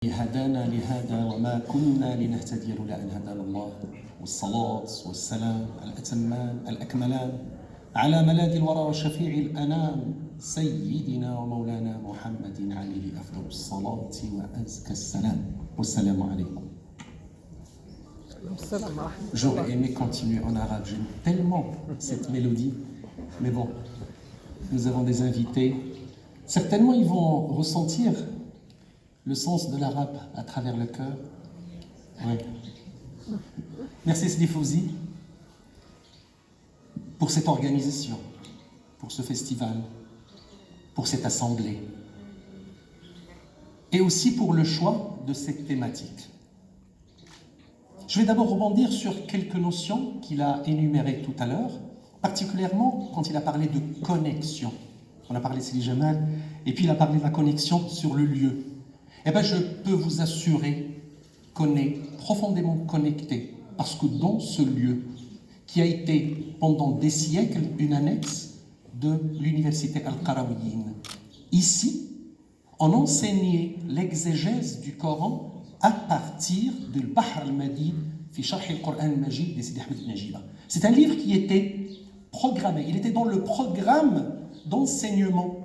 هدانا لهذا وما كنا لنهتدي لولا أن هدانا الله والصلاة والسلام الأتمان الأكملان على ملاذ الورى وشفيع الأنام سيدنا ومولانا محمد عليه أفضل الصلاة وأزكى السلام والسلام عليكم. J'aurais aimé continuer en arabe, j'aime tellement cette mélodie, mais bon, nous avons des invités. Certainement ils vont ressentir le sens de l'arabe à travers le cœur. Oui. Merci Sidi Fouzi pour cette organisation, pour ce festival, pour cette assemblée et aussi pour le choix de cette thématique. Je vais d'abord rebondir sur quelques notions qu'il a énumérées tout à l'heure, particulièrement quand il a parlé de connexion. On a parlé de Sidi Jamal et puis il a parlé de la connexion sur le lieu. Eh bien, je peux vous assurer qu'on est profondément connecté parce que dans ce lieu, qui a été pendant des siècles une annexe de l'université Al-Qarawiyyin, ici, on enseignait l'exégèse du Coran à partir du Bahr al-Madid fi Sharh al-Qur'an al-Majid de Sidi Ahmed Najiba. C'est un livre qui était programmé, il était dans le programme d'enseignement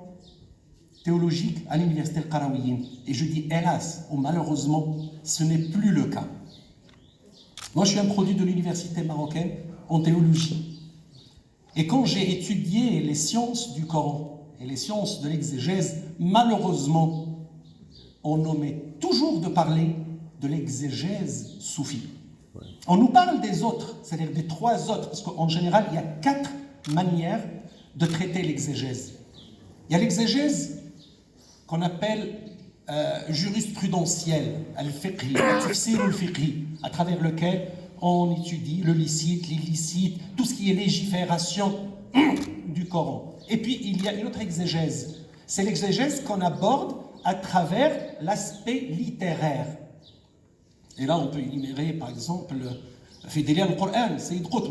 théologique à l'université Al-Qarawiyyin. Et je dis hélas ou malheureusement, ce n'est plus le cas. Moi, je suis un produit de l'université marocaine en théologie. Et quand j'ai étudié les sciences du Coran et les sciences de l'exégèse, malheureusement, on omet toujours de parler de l'exégèse soufie. On nous parle des autres, c'est-à-dire des trois autres, parce qu'en général, il y a 4 manières de traiter l'exégèse. Il y a l'exégèse qu'on appelle jurisprudentielle, al-fiqhi, tafsir al-fiqhi, à travers lequel on étudie le licite, l'illicite, tout ce qui est légifération du Coran. Et puis, il y a une autre exégèse. C'est l'exégèse qu'on aborde à travers l'aspect littéraire. Et là, on peut énumérer, par exemple, Fidélia al-Qur'an, Sayyid Qutb.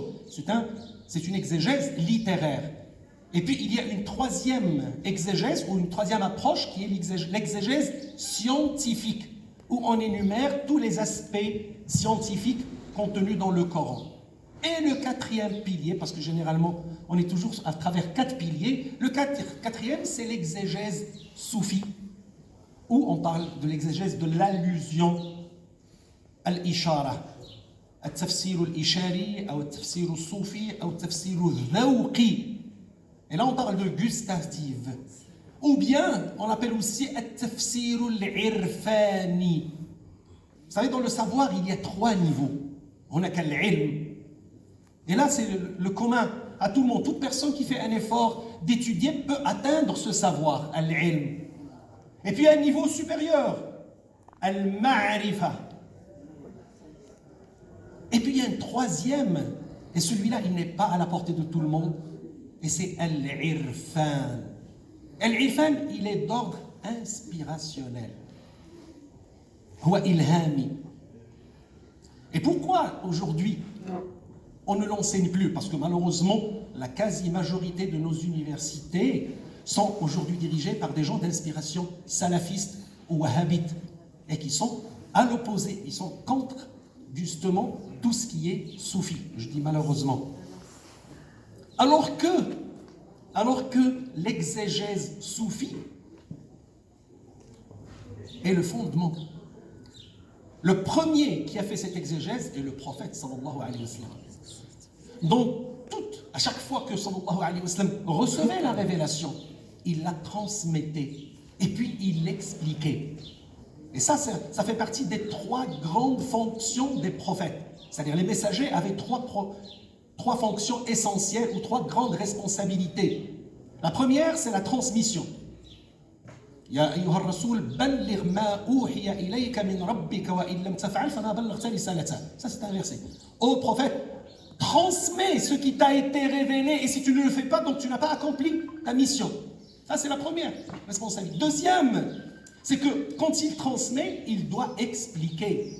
C'est une exégèse littéraire. Et puis, il y a une troisième exégèse ou une troisième approche qui est l'exégèse scientifique, où on énumère tous les aspects scientifiques contenus dans le Coran. Et le quatrième pilier, parce que généralement, on est toujours à travers 4 piliers, le quatrième, c'est l'exégèse soufie, où on parle de l'exégèse de l'allusion, al-ishara, al-tafsir al-ishari, ou al-tafsir al-soufi, ou al-tafsir al-dhawqi. Et là, on parle de gustative. Ou bien, on appelle aussi at-tafsir al-irfani. Vous savez, dans le savoir, il y a 3 niveaux. On a qu'al ilm. Et là, c'est le commun à tout le monde. Toute personne qui fait un effort d'étudier peut atteindre ce savoir, al-ilm. Et puis, un niveau supérieur, al-ma'rifa. Et puis, il y a un troisième, et celui-là, il n'est pas à la portée de tout le monde. Et c'est al-irfan. Al-irfan, il est d'ordre inspirationnel. Huwa ilhami. Et pourquoi aujourd'hui on ne l'enseigne plus? Parce que malheureusement, la quasi-majorité de nos universités sont aujourd'hui dirigées par des gens d'inspiration salafiste ou wahhabite et qui sont à l'opposé, ils sont contre justement tout ce qui est soufi. Je dis malheureusement. Alors que l'exégèse soufie est le fondement. Le premier qui a fait cette exégèse est le prophète sallallahu alayhi wa sallam. Donc, à chaque fois que sallallahu alayhi wa sallam recevait la révélation, il la transmettait et puis il l'expliquait. Et ça fait partie des 3 grandes fonctions des prophètes. C'est-à-dire les messagers avaient 3 fonctions essentielles ou 3 grandes responsabilités. La première, c'est la transmission. Ya ayyuha ar-rasul balligh ma uhiya ilayka min rabbika wa in lam taf'al fama ballaghta risalata. Ça, c'est un verset. Ô prophète, transmets ce qui t'a été révélé et si tu ne le fais pas, donc tu n'as pas accompli ta mission. Ça, c'est la première responsabilité. Deuxième, c'est que quand il transmet, il doit expliquer.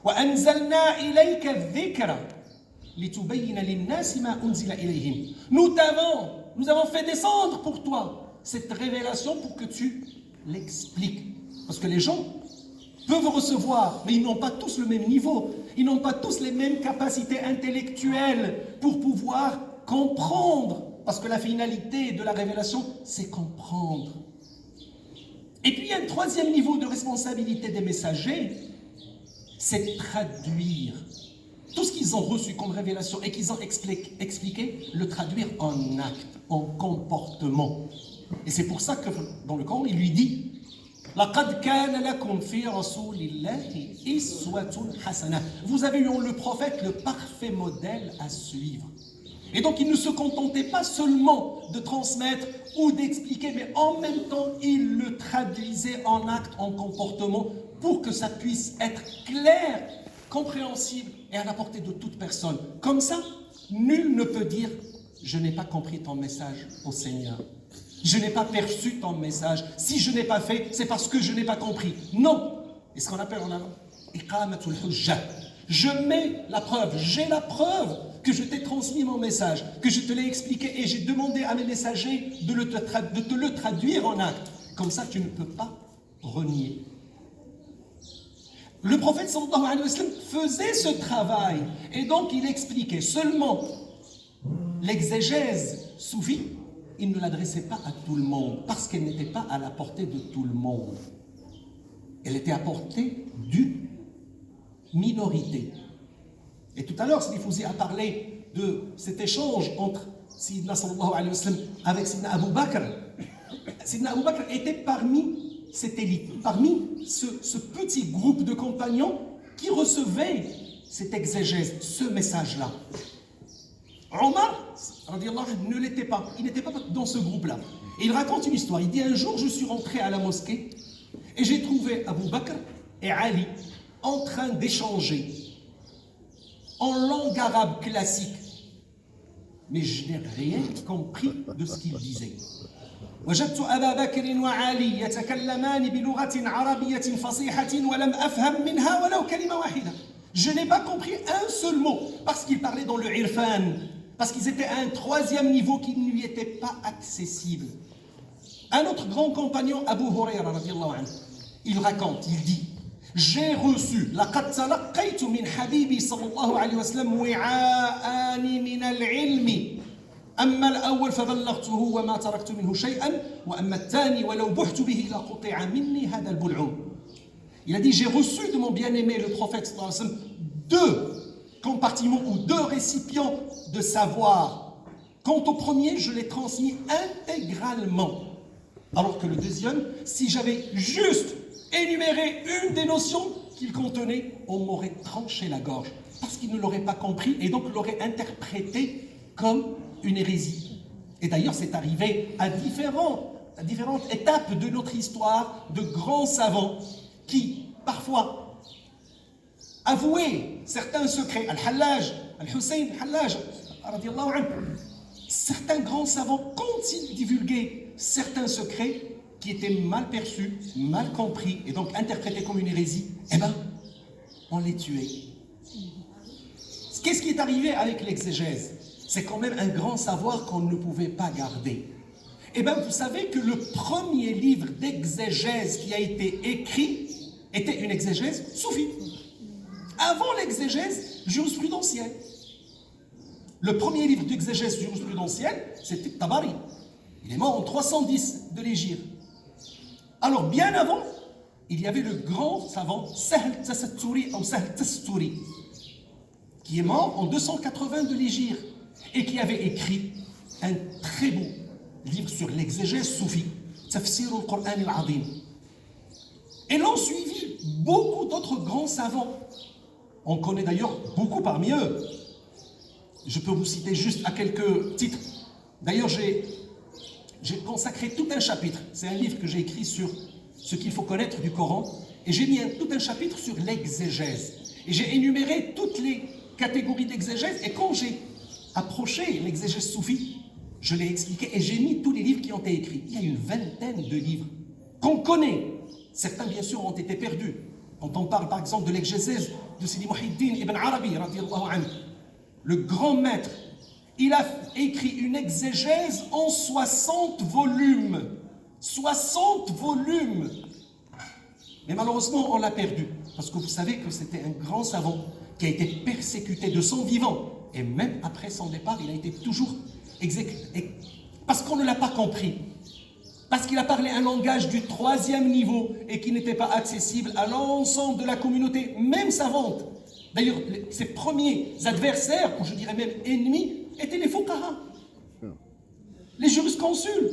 Wa anzalna ilayka adh-dhikra. Nous avons fait descendre pour toi cette révélation pour que tu l'expliques. Parce que les gens peuvent recevoir, mais ils n'ont pas tous le même niveau. Ils n'ont pas tous les mêmes capacités intellectuelles pour pouvoir comprendre. Parce que la finalité de la révélation, c'est comprendre. Et puis il y a un troisième niveau de responsabilité des messagers, c'est traduire. Tout ce qu'ils ont reçu comme révélation et qu'ils ont expliqué, le traduire en acte, en comportement. Et c'est pour ça que dans le Coran, il lui dit لَقَدْ كَانَ لَكُمْ فِي رَسُولِ اللَّهِ إِسْوَةٌ حَسَنَةٌ. Vous avez eu en le prophète le parfait modèle à suivre. Et donc il ne se contentait pas seulement de transmettre ou d'expliquer, mais en même temps il le traduisait en acte, en comportement, pour que ça puisse être clair, compréhensible et à la portée de toute personne. Comme ça, nul ne peut dire « Je n'ai pas compris ton message au Seigneur. Je n'ai pas perçu ton message. Si je n'ai pas fait, c'est parce que je n'ai pas compris. » Non. Et ce qu'on appelle en arabe « Iqamatul hujja ». Je mets la preuve, j'ai la preuve que je t'ai transmis mon message, que je te l'ai expliqué et j'ai demandé à mes messagers de te le traduire en acte. Comme ça, tu ne peux pas renier. Le prophète sallallahu alayhi wa sallam faisait ce travail et donc il expliquait seulement l'exégèse soufie. Il ne l'adressait pas à tout le monde parce qu'elle n'était pas à la portée de tout le monde. Elle était à portée d'une minorité. Et tout à l'heure, Sidi Fouzi a parlé de cet échange entre Sidna sallallahu alayhi wa sallam avec Sidna Abu Bakr. Sidna Abu Bakr était parmi cette élite, parmi ce petit groupe de compagnons qui recevaient cette exégèse, ce message-là. Omar, radiallahu anhu, ne l'était pas. Il n'était pas dans ce groupe-là. Et il raconte une histoire. Il dit, un jour, je suis rentré à la mosquée et j'ai trouvé Abu Bakr et Ali en train d'échanger en langue arabe classique. Mais je n'ai rien compris de ce qu'il disait. وجدت أبا بكر وعلي يتكلمان بلغة عربية فصيحة ولم أفهم منها ولو كلمة واحدة. Je n'ai pas compris un seul mot parce qu'ils parlaient dans le irfan, parce qu'ils étaient à un troisième niveau qui ne lui était pas accessible. Un autre grand compagnon, Abu Huraira, il raconte, il dit, j'ai reçu, لقد تلقيت من حبيبي صلى الله عليه وسلم وعاءان من العلم. أما الأول فبلغته وما تركت منه شيئا وأما الثاني ولو بحت به لقطع مني هذا البلعوم. Il a dit, j'ai reçu de mon bien-aimé le prophète sallallahu alayhi wa sallam 2 compartiments ou 2 récipients de savoir. Quant au premier, je l'ai transmis intégralement. Alors que le deuxième, si j'avais juste énuméré une des notions qu'il contenait, on m'aurait tranché la gorge. Parce qu'il ne l'aurait pas compris et donc l'aurait interprété comme une hérésie. Et d'ailleurs, c'est arrivé à différentes étapes de notre histoire, de grands savants qui, parfois, avouaient certains secrets. Al-Hallaj, Al-Hussein Al-Hallaj, radiallahu anhu, certains grands savants, quand ils divulguaient certains secrets qui étaient mal perçus, mal compris et donc interprétés comme une hérésie, eh bien, on les tuait. Qu'est-ce qui est arrivé avec l'exégèse? C'est quand même un grand savoir qu'on ne pouvait pas garder. Eh bien, vous savez que le premier livre d'exégèse qui a été écrit était une exégèse soufie. Avant l'exégèse jurisprudentielle. Le premier livre d'exégèse jurisprudentielle, c'était Tabari. Il est mort en 310 de l'Hégire. Alors, bien avant, il y avait le grand savant Sahl Tasatturi ou Sahl Tastouri, qui est mort en 280 de l'Hégire et qui avait écrit un très beau livre sur l'exégèse soufie, Tafsir al-Qur'an al-Azim. Et l'ont suivi beaucoup d'autres grands savants. On connaît d'ailleurs beaucoup parmi eux. Je peux vous citer juste à quelques titres. D'ailleurs, j'ai consacré tout un chapitre. C'est un livre que j'ai écrit sur ce qu'il faut connaître du Coran. Et j'ai mis tout un chapitre sur l'exégèse. Et j'ai énuméré toutes les catégories d'exégèse. Et quand j'ai approché l'exégèse soufie, je l'ai expliqué et j'ai mis tous les livres qui ont été écrits. Il y a une vingtaine de livres qu'on connaît. Certains, bien sûr, ont été perdus. Quand on parle, par exemple, de l'exégèse de Sidi Muhyiddin ibn Arabi, radiallahu anhu, le grand maître, il a écrit une exégèse en 60 volumes. 60 volumes. Mais malheureusement, on l'a perdu. Parce que vous savez que c'était un grand savant qui a été persécuté de son vivant. Et même après son départ, il a été toujours exécuté. Parce qu'on ne l'a pas compris. Parce qu'il a parlé un langage du 3e niveau et qui n'était pas accessible à l'ensemble de la communauté, même savante. D'ailleurs, ses premiers adversaires, ou je dirais même ennemis, étaient les fuqaha, les jurisconsuls.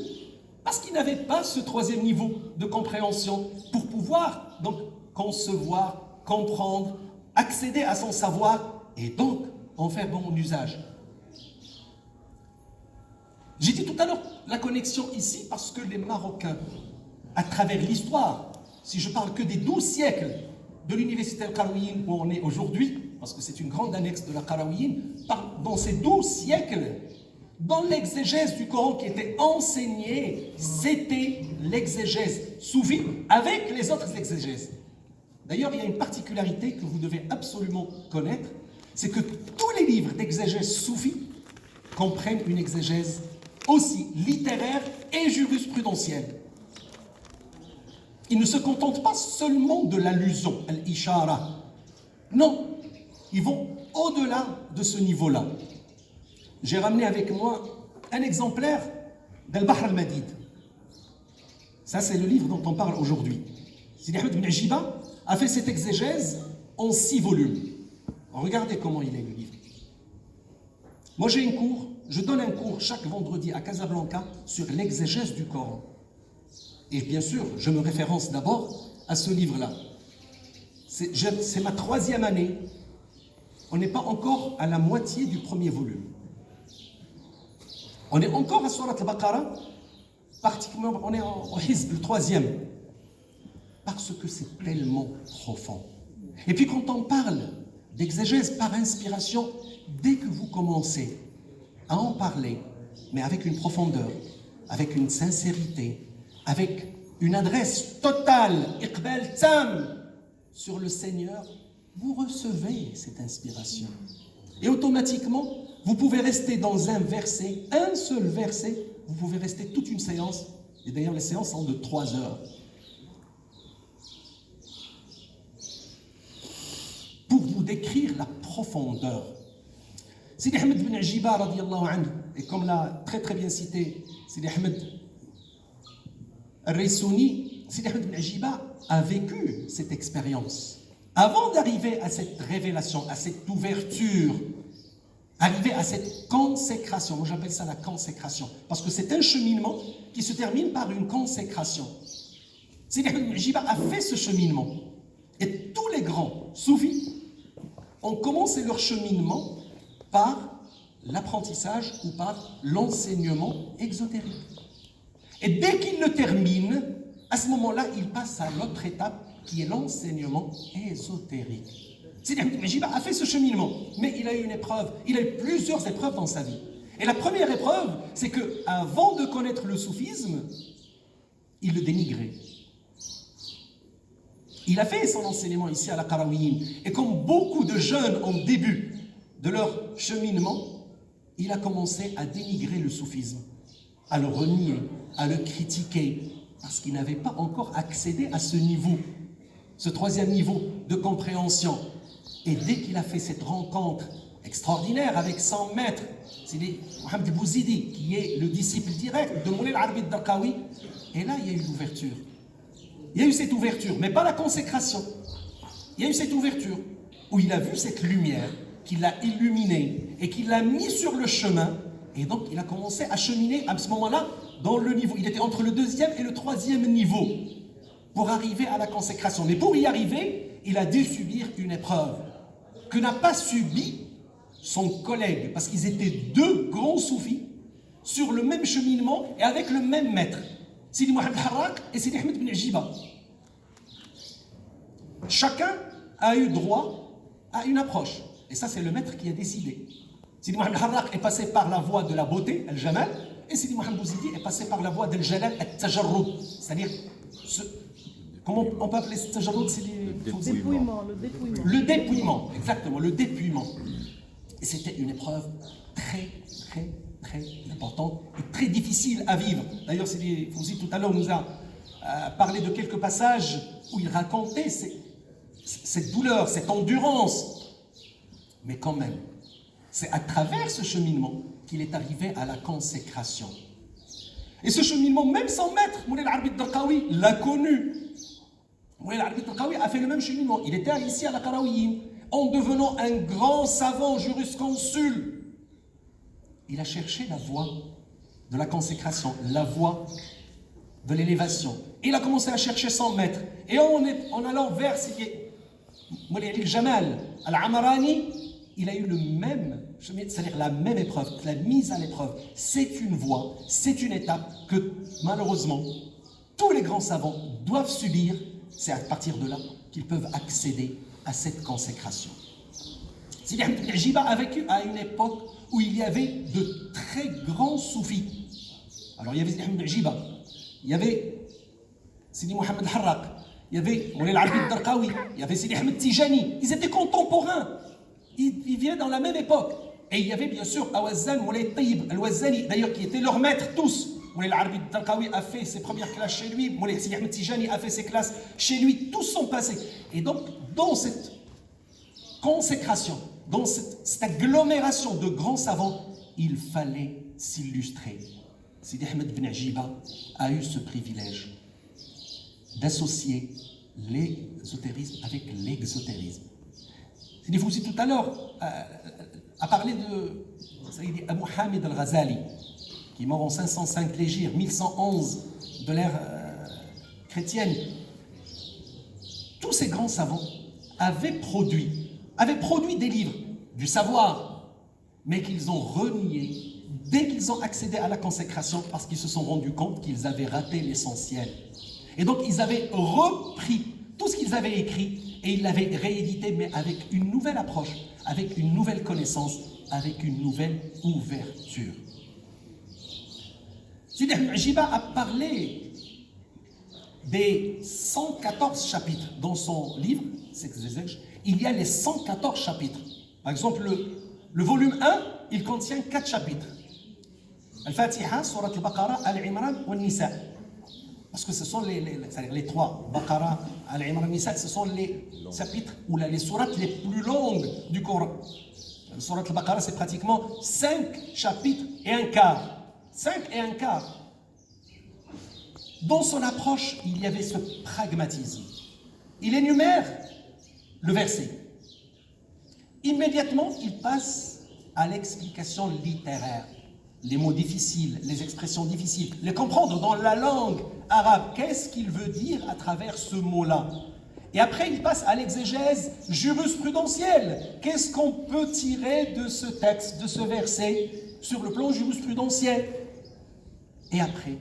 Parce qu'ils n'avaient pas ce 3e niveau de compréhension pour pouvoir donc concevoir, comprendre, accéder à son savoir et donc en faire bon usage. J'ai dit tout à l'heure la connexion ici parce que les Marocains, à travers l'histoire, si je parle que des 12 siècles de l'université Al-Qarawiyyin où on est aujourd'hui, parce que c'est une grande annexe de la Qarawiyyin, dans ces 12 siècles, dans l'exégèse du Coran qui était enseignée, c'était l'exégèse soufie avec les autres exégèses. D'ailleurs, il y a une particularité que vous devez absolument connaître, c'est que tous les livres d'exégèse soufie comprennent une exégèse aussi littéraire et jurisprudentielle. Ils ne se contentent pas seulement de l'allusion, al-ishara. Non, ils vont au-delà de ce niveau-là. J'ai ramené avec moi un exemplaire d'Al-Bahr al-Madid. Ça, c'est le livre dont on parle aujourd'hui. Sidi Ahmed ibn Ajiba a fait cette exégèse en 6 volumes. Regardez comment il est, le livre. Moi, je donne un cours chaque vendredi à Casablanca sur l'exégèse du Coran. Et bien sûr, je me référence d'abord à ce livre-là. C'est ma 3e année. On n'est pas encore à la moitié du 1er volume. On est encore à Surat al-Baqarah, particulièrement, on est au Hizb, le 3e. Parce que c'est tellement profond. Et puis quand on parle d'exégèse par inspiration, dès que vous commencez à en parler, mais avec une profondeur, avec une sincérité, avec une adresse totale, iqbal tam, sur le Seigneur, vous recevez cette inspiration. Et automatiquement, vous pouvez rester dans un verset, un seul verset, vous pouvez rester toute une séance, et d'ailleurs les séances sont de 3 heures. Pour vous décrire la profondeur. Sidi Ahmed ibn Ajiba, radiyallahu anhu, et comme l'a très très bien cité Sidi Ahmed al-Raysouni, Sidi Ahmed ibn Ajiba a vécu cette expérience. Avant d'arriver à cette révélation, à cette ouverture, arriver à cette consécration, moi j'appelle ça la consécration, parce que c'est un cheminement qui se termine par une consécration. Sidi Ahmed ibn Ajiba a fait ce cheminement. Et tous les grands soufis ont commencé leur cheminement par l'apprentissage ou par l'enseignement exotérique. Et dès qu'ils le terminent, à ce moment-là, ils passent à l'autre étape qui est l'enseignement ésotérique. Sidi Ahmed ibn Ajiba a fait ce cheminement, mais il a eu une épreuve, il a eu plusieurs épreuves dans sa vie. Et la première épreuve, c'est qu'avant de connaître le soufisme, il le dénigrait. Il a fait son enseignement ici à la Qarawiyyin. Et comme beaucoup de jeunes en début de leur cheminement, il a commencé à dénigrer le soufisme, à le renier, à le critiquer, parce qu'il n'avait pas encore accédé à ce niveau, ce 3e niveau de compréhension. Et dès qu'il a fait cette rencontre extraordinaire avec son maître, c'est Mohamed Bouzidi, qui est le disciple direct de Moulay al-Arabi al-Darqawi, et là il y a eu l'ouverture. Il y a eu cette ouverture, mais pas la consécration. Il y a eu cette ouverture où il a vu cette lumière qui l'a illuminé et qui l'a mis sur le chemin. Et donc, il a commencé à cheminer à ce moment-là dans le niveau. Il était entre le 2e et le 3e niveau pour arriver à la consécration. Mais pour y arriver, il a dû subir une épreuve que n'a pas subi son collègue, parce qu'ils étaient 2 grands soufis sur le même cheminement et avec le même maître. Sidi Mohamed Harrak et Sidi Ahmed ibn Ajiba. Chacun a eu droit à une approche. Et ça, c'est le maître qui a décidé. Sidi Mohamed Harrak est passé par la voie de la beauté, al-Jamal, et Sidi Mohamed Bouzidi est passé par la voie de al-Jalal, al-Tajarrud. C'est-à-dire, comment on peut appeler ce Tajarrud? C'est le dépouillement. Le dépouillement, exactement, le dépouillement. Et c'était une épreuve très, très, très importante et très difficile à vivre. D'ailleurs, Sidi Fouzi tout à l'heure nous a parler de quelques passages où il racontait cette douleur, cette endurance. Mais quand même, c'est à travers ce cheminement qu'il est arrivé à la consécration. Et ce cheminement, même son maître, Moulay al-Arabi al-Darqawi, l'a connu. Moulay al-Arabi al-Darqawi a fait le même cheminement. Il était ici à la Qarawiyyin, en devenant un grand savant jurisconsulte. Il a cherché la voie de la consécration, la voie de l'élévation. Il a commencé à chercher son maître. Et en allant vers Moulay al-Jamal al-Amarani, il a eu le même, c'est-à-dire la même épreuve, la mise à l'épreuve. C'est une voie, c'est une étape que malheureusement tous les grands savants doivent subir. C'est à partir de là qu'ils peuvent accéder à cette consécration. Sidi Ahmed ibn Ajiba a vécu à une époque où il y avait de très grands soufis. Alors il y avait Sidi Ahmed ibn Ajiba, il y avait Sidi Mohamed Harraq, il y avait Moulay al-Arabi al-Darqawi, il y avait Sidi Ahmed Tijani. Ils étaient contemporains. Ils vivaient dans la même époque. Et il y avait bien sûr Awazan, Moulay Tayyib al-Wazani, d'ailleurs qui étaient leurs maîtres tous. Moulay al-Arabi al-Darqawi a fait ses premières classes chez lui, Moulay Sidi Ahmed Tijani a fait ses classes chez lui, tous sont passés. Et donc, dans cette consécration, dans cette agglomération de grands savants, il fallait s'illustrer. Sidi Ahmed ibn Ajiba a eu ce privilège d'associer l'ésotérisme avec l'exotérisme. Sidi Fouzi tout à l'heure a parlé de Sayyidi Abu Hamid al-Ghazali, qui est mort en 505 l'Hégire, 1111 de l'ère chrétienne. Tous ces grands savants avaient produit des livres, du savoir, mais qu'ils ont renié dès qu'ils ont accédé à la consécration parce qu'ils se sont rendus compte qu'ils avaient raté l'essentiel. Et donc ils avaient repris tout ce qu'ils avaient écrit et ils l'avaient réédité, mais avec une nouvelle approche, avec une nouvelle connaissance, avec une nouvelle ouverture. Sidi Ahmed Ajiba a parlé des 114 chapitres dans son livre, il y a les 114 chapitres. Par exemple, le volume 1, il contient 4 chapitres. Al-Fatiha, Surat al-Baqarah, Al-Imran ou Al-Nisa. Parce que ce sont les trois, Baqarah, Al-Imran, Nisa, ce sont les chapitres ou les sourates les plus longues du Coran. Surat al-Baqarah, c'est pratiquement 5 chapitres et un quart. 5 et un quart. Dans son approche, il y avait ce pragmatisme. Il énumère le verset. Immédiatement, il passe à l'explication littéraire. Les mots difficiles, les expressions difficiles, les comprendre dans la langue arabe. Qu'est-ce qu'il veut dire à travers ce mot-là? Et après, il passe à l'exégèse jurisprudentielle. Qu'est-ce qu'on peut tirer de ce texte, de ce verset, sur le plan jurisprudentiel? Et après,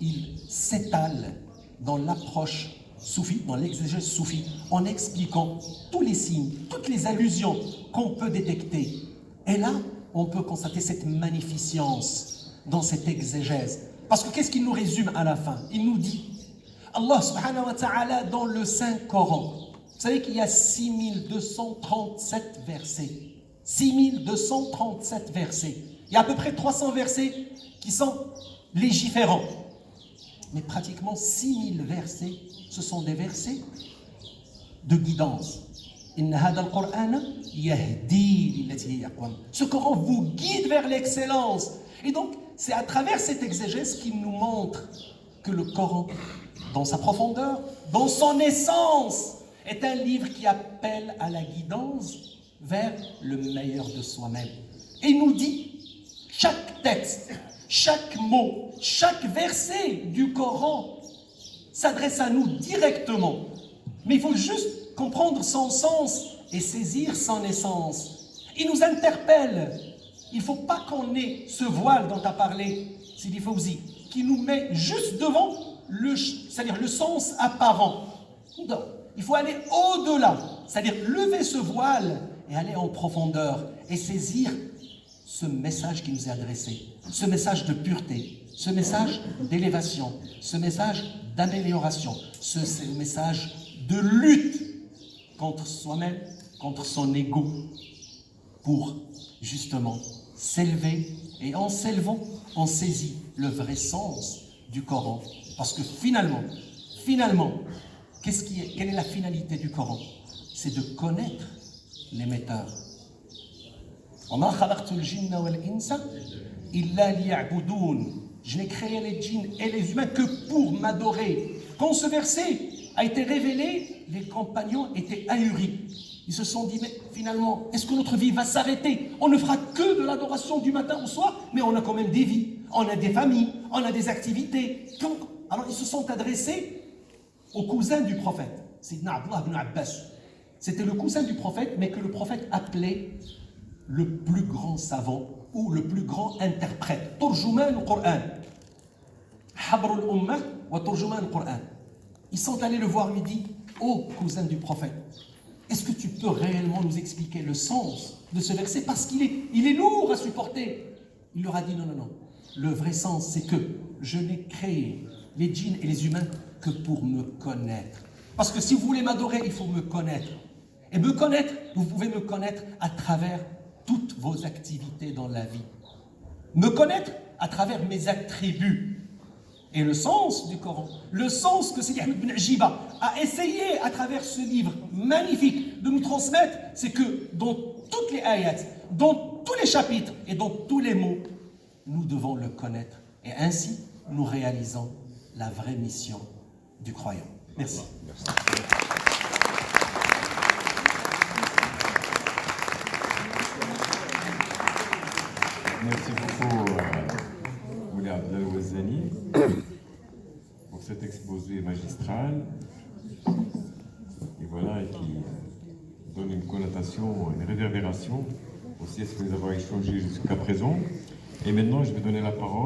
il s'étale dans l'approche soufi, dans l'exégèse soufi, en expliquant tous les signes, toutes les allusions qu'on peut détecter. Et là, on peut constater cette magnificence dans cette exégèse. Parce que qu'est-ce qu'il nous résume à la fin? Il nous dit, Allah subhanahu wa ta'ala dans le Saint-Coran, vous savez qu'il y a 6237 versets. 6237 versets. Il y a à peu près 300 versets qui sont légiférants. Mais pratiquement 6000 versets, ce sont des versets de guidance. Ce Coran vous guide vers l'excellence. Et donc, c'est à travers cette exégèse qu'il nous montre que le Coran, dans sa profondeur, dans son essence, est un livre qui appelle à la guidance vers le meilleur de soi-même. Et il nous dit, chaque texte, chaque mot, chaque verset du Coran s'adresse à nous directement. Mais il faut juste comprendre son sens et saisir son essence. Il nous interpelle. Il ne faut pas qu'on ait ce voile dont a parlé Sidi Fouzi, qui nous met juste devant c'est-à-dire le sens apparent. Non, il faut aller au-delà, c'est-à-dire lever ce voile et aller en profondeur et saisir ce message qui nous est adressé, ce message de pureté, ce message d'élévation, ce message d'amélioration, ce message de lutte contre soi-même, contre son ego, pour justement s'élever. Et en s'élevant, on saisit le vrai sens du Coran. Parce que finalement, quelle est la finalité du Coran? C'est de connaître l'émetteur. Je n'ai créé les djinns et les humains que pour m'adorer. Quand ce verset a été révélé, les compagnons étaient ahuris. Ils se sont dit, mais finalement, est-ce que notre vie va s'arrêter? On ne fera que de l'adoration du matin au soir, mais on a quand même des vies, on a des familles, on a des activités. Alors ils se sont adressés au cousin du prophète, Sayyidina Abdullah ibn Abbas. C'était le cousin du prophète, mais que le prophète appelait le plus grand savant ou le plus grand interprète. Turjuman al-Qur'an. Habr al-Ummah wa Turjuman al-Qur'an. Ils sont allés le voir, lui dit, ô cousin du prophète, est-ce que tu peux réellement nous expliquer le sens de ce verset? Parce qu'il est lourd à supporter. Il leur a dit, non. Le vrai sens, c'est que je n'ai créé les djinns et les humains que pour me connaître. Parce que si vous voulez m'adorer, il faut me connaître. Et me connaître, vous pouvez me connaître à travers toutes vos activités dans la vie. Me connaître à travers mes attributs. Et le sens du Coran, le sens que Sidi Ahmed Ben Ajiba a essayé à travers ce livre magnifique de nous transmettre, c'est que dans toutes les ayats, dans tous les chapitres et dans tous les mots, nous devons le connaître. Et ainsi, nous réalisons la vraie mission du croyant. Merci. Merci beaucoup, Moulay Abdel Ouazzani, pour cet exposé magistral. Et voilà, et qui donne une connotation, une réverbération aussi à ce que nous avons échangé jusqu'à présent. Et maintenant, je vais donner la parole